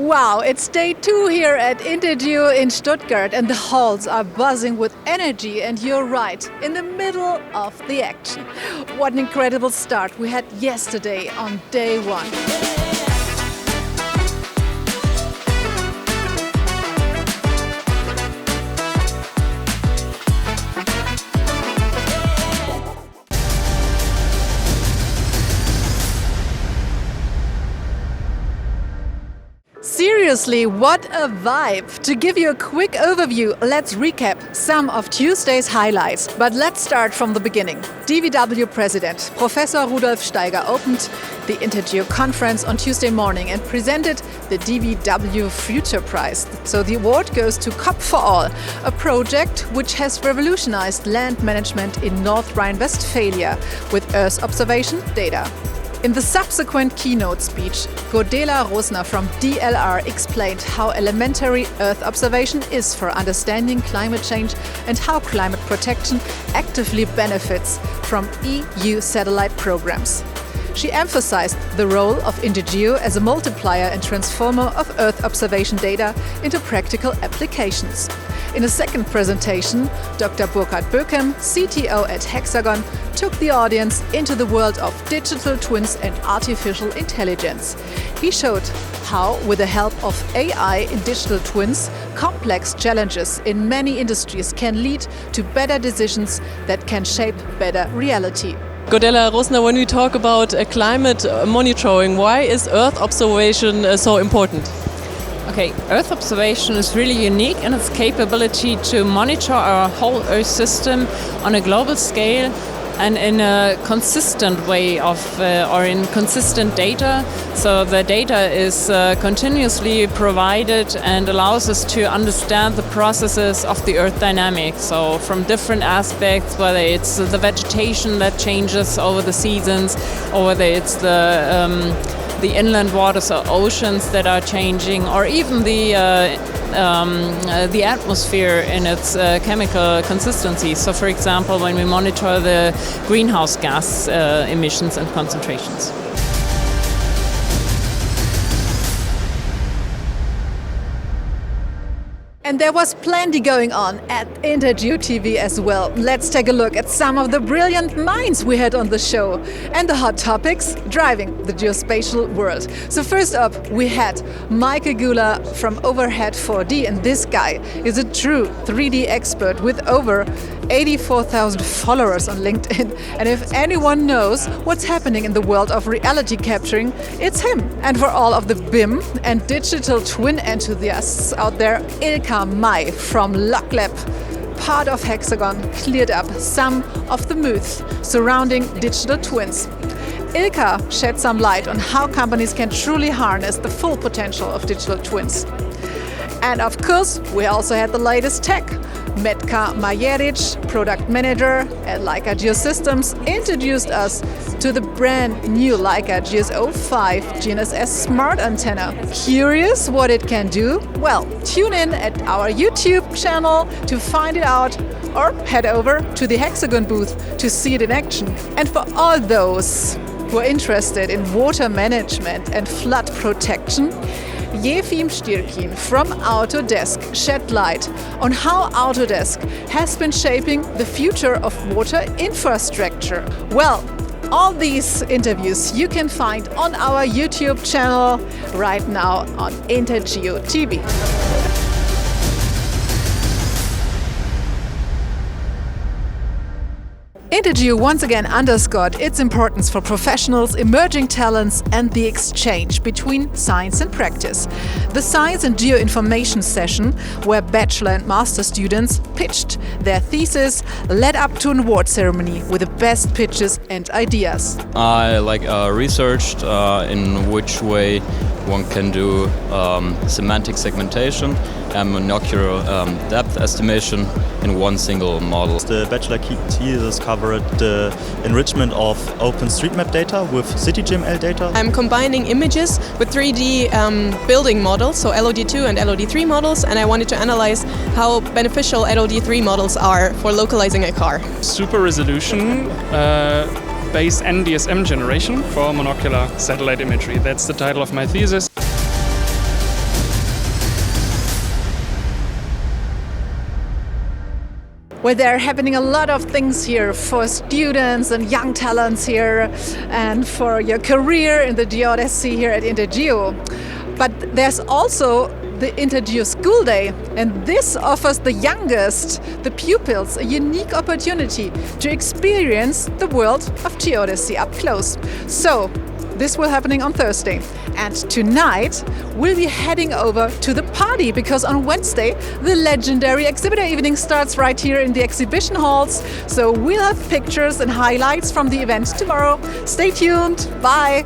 Wow, it's day 2 here at INTERGEO in Stuttgart and the halls are buzzing with energy, and you're right, in the middle of the action. What an incredible start we had yesterday on day 1. Seriously, what a vibe! To give you a quick overview, let's recap some of Tuesday's highlights. But let's start from the beginning. DVW President Professor Rudolf Steiger opened the INTERGEO conference on Tuesday morning and presented the DVW Future Prize. So the award goes to COP for All, a project which has revolutionized land management in North Rhine-Westphalia with Earth observation data. In the subsequent keynote speech, Godela Rosner from DLR explained how elementary Earth observation is for understanding climate change and how climate protection actively benefits from EU satellite programs. She emphasized the role of INTERGEO as a multiplier and transformer of Earth observation data into practical applications. In a second presentation, Dr. Burkhard Böckem, CTO at Hexagon, took the audience into the world of digital twins and artificial intelligence. He showed how, with the help of AI in digital twins, complex challenges in many industries can lead to better decisions that can shape better reality. Godela Rosner, when we talk about climate monitoring, why is Earth observation so important? Okay, Earth observation is really unique in its capability to monitor our whole Earth system on a global scale and in a consistent way or in consistent data. So the data is continuously provided and allows us to understand the processes of the Earth dynamics. So from different aspects, whether it's the vegetation that changes over the seasons, or whether it's the inland waters or oceans that are changing, or even the atmosphere in its chemical consistency. So, for example, when we monitor the greenhouse gas emissions and concentrations. And there was plenty going on at INTERGEO TV as well. Let's take a look at some of the brilliant minds we had on the show and the hot topics driving the geospatial world. So first up, we had Maike Gula from Overhead 4D, and this guy is a true 3D expert with over 84,000 followers on LinkedIn. And if anyone knows what's happening in the world of reality capturing, it's him. And for all of the BIM and digital twin enthusiasts out there, Ilka Mai from LogLab, part of Hexagon, cleared up some of the myths surrounding digital twins. Ilka shed some light on how companies can truly harness the full potential of digital twins. And of course, we also had the latest tech. Metka Majeric, product manager at Leica Geosystems, introduced us to the brand new Leica GS05 GNSS smart antenna. Curious what it can do? Well, tune in at our YouTube channel to find it out, or head over to the Hexagon booth to see it in action. And for all those who are interested in water management and flood protection, Jefim Stirkin from Autodesk shed light on how Autodesk has been shaping the future of water infrastructure. Well, all these interviews you can find on our YouTube channel right now on INTERGEO TV. INTERGEO once again underscored its importance for professionals, emerging talents, and the exchange between science and practice. The Science and Geoinformation session, where bachelor and master students pitched their thesis, led up to an award ceremony with the best pitches and ideas. I researched in which way one can do semantic segmentation and monocular depth estimation in one single model. The bachelor thesis covered the enrichment of OpenStreetMap data with CityGML data. I'm combining images with 3D building models, so LOD2 and LOD3 models, and I wanted to analyze how beneficial LOD3 models are for localizing a car. Super resolution based NDSM generation for monocular satellite imagery. That's the title of my thesis. where there are happening a lot of things here for students and young talents here and for your career in the geodesy here at INTERGEO. But there's also the INTERGEO School Day, and this offers the youngest, the pupils, a unique opportunity to experience the world of geodesy up close. So this will happening on Thursday, and tonight we'll be heading over to the party because on Wednesday the legendary exhibitor evening starts right here in the exhibition halls. So we'll have pictures and highlights from the event tomorrow. Stay tuned. Bye.